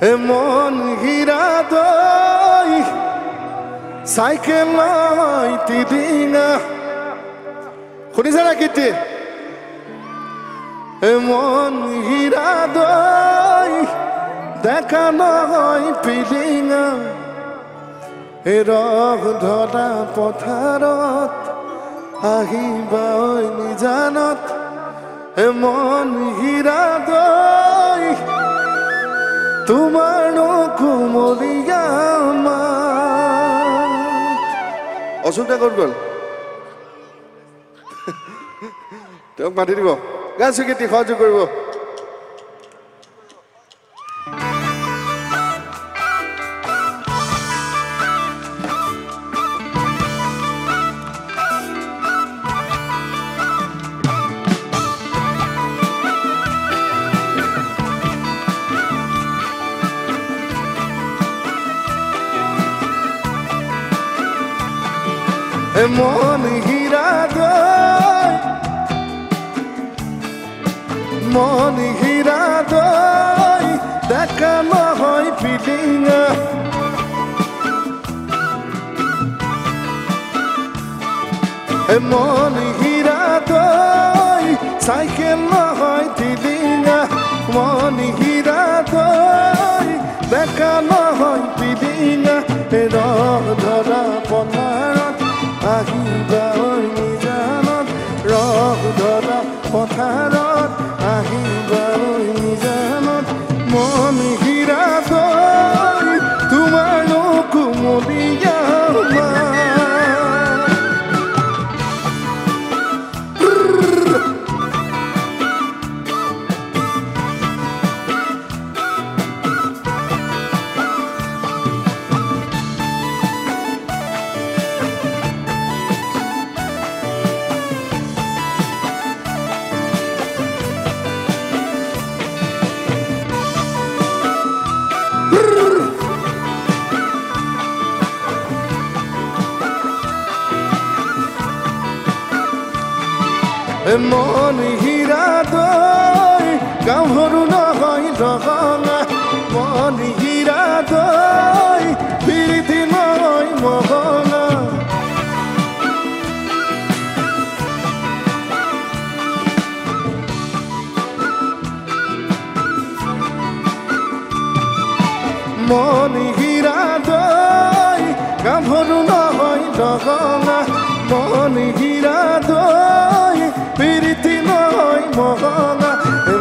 এমন হীৰা দই সাইকেল নয় তিদিঙা শুনিছে না কীৰ্তি এমন হীৰা দই দেখা নহয় পিলিঙা এ ৰস ধৰা পথাৰত আহিবা ঐ নিজানত এমন হীৰা দই তোমার কুমলিয়া অশোকটা ক'ত গ'ল তেওঁক মাতি দিব গান স্বীকৃতি সহযোগ কৰিব এমন হীরা দই মন হীরা দই দেখা নহয় পিলিঙা এমন হীরা দই সাইকেল নহয় তিলিঙা মন হীরা দই দেখা নহয় পিলিঙা ৰস ধৰা পথাৰত আহিবা ঐ নিজানত ৰস ধৰা পথাৰত আহিবা ঐ নিজানত মন হীৰা দই তোমাৰ কুমলীয়া মন হীৰা দই গাভৰু নহয় ৰঙা মন হীৰা দই প্ৰীতি নহয় মহঙা মন হীৰা দই গাভৰু নহয় ৰঙা মন হীৰা দই প্ৰীতি নহয় মহঙা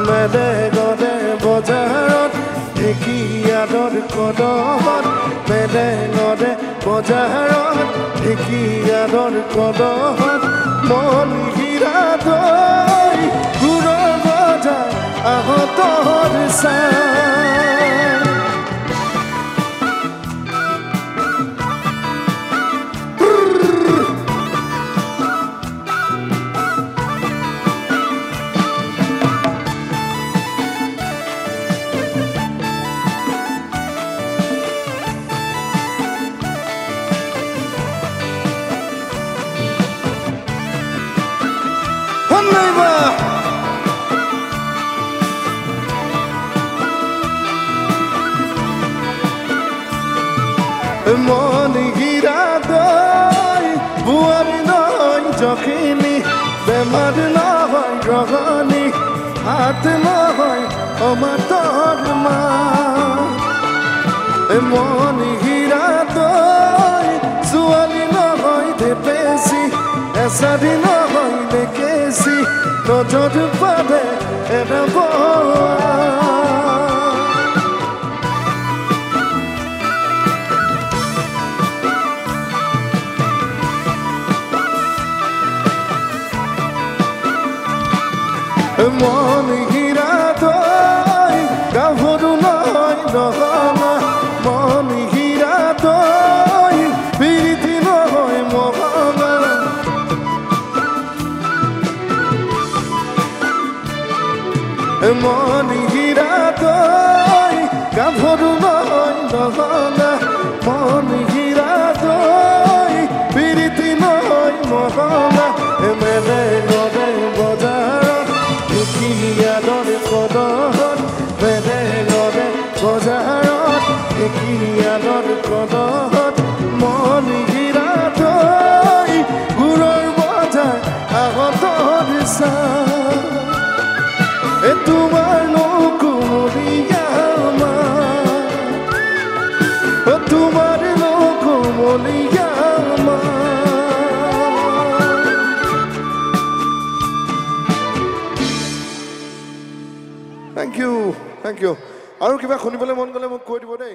মেলে গলে বজাৰত ঢেকীয়াদৰ কদহত মেলে গলে বজাৰত ঢেকীয়াদৰ কদহত মন হীৰা দই গুৰৰ বজাৰ আহতৰ চাই মন হীৰা দই বুঢ়ী নহয় জখিনী বেমাৰ নহয় গ্ৰহণী হাত নহয় অমাতৰ মা মন হীৰা দই ছোৱালী নহয় ধেপেচি এচাৰি নহয় নেকেচি নজৰ পালে এৰাব মন হীৰা দই গাভৰু নহয় ৰঙা মন হীৰা দই প্ৰীতি নহয় মহঙা মন হীৰা দই গাভৰু নহয় ৰঙা মন হীৰা দই প্ৰীতি নহয় মহঙা মেলে গলে বজাৰত ঢেকীয়াদৰ কদহত মেলে গলে বজাৰত ঢেকিয়ালৰ কণত মন গিৰা থৈ গুৰৰ বজাৰ আগতৰ চাহ তোমাৰ নকুমলীয়া তোমাৰ নকুমলীয়া Thank you. আৰু কিবা শুনিবলৈ মন গ'লে মোক কৈ দিব দেই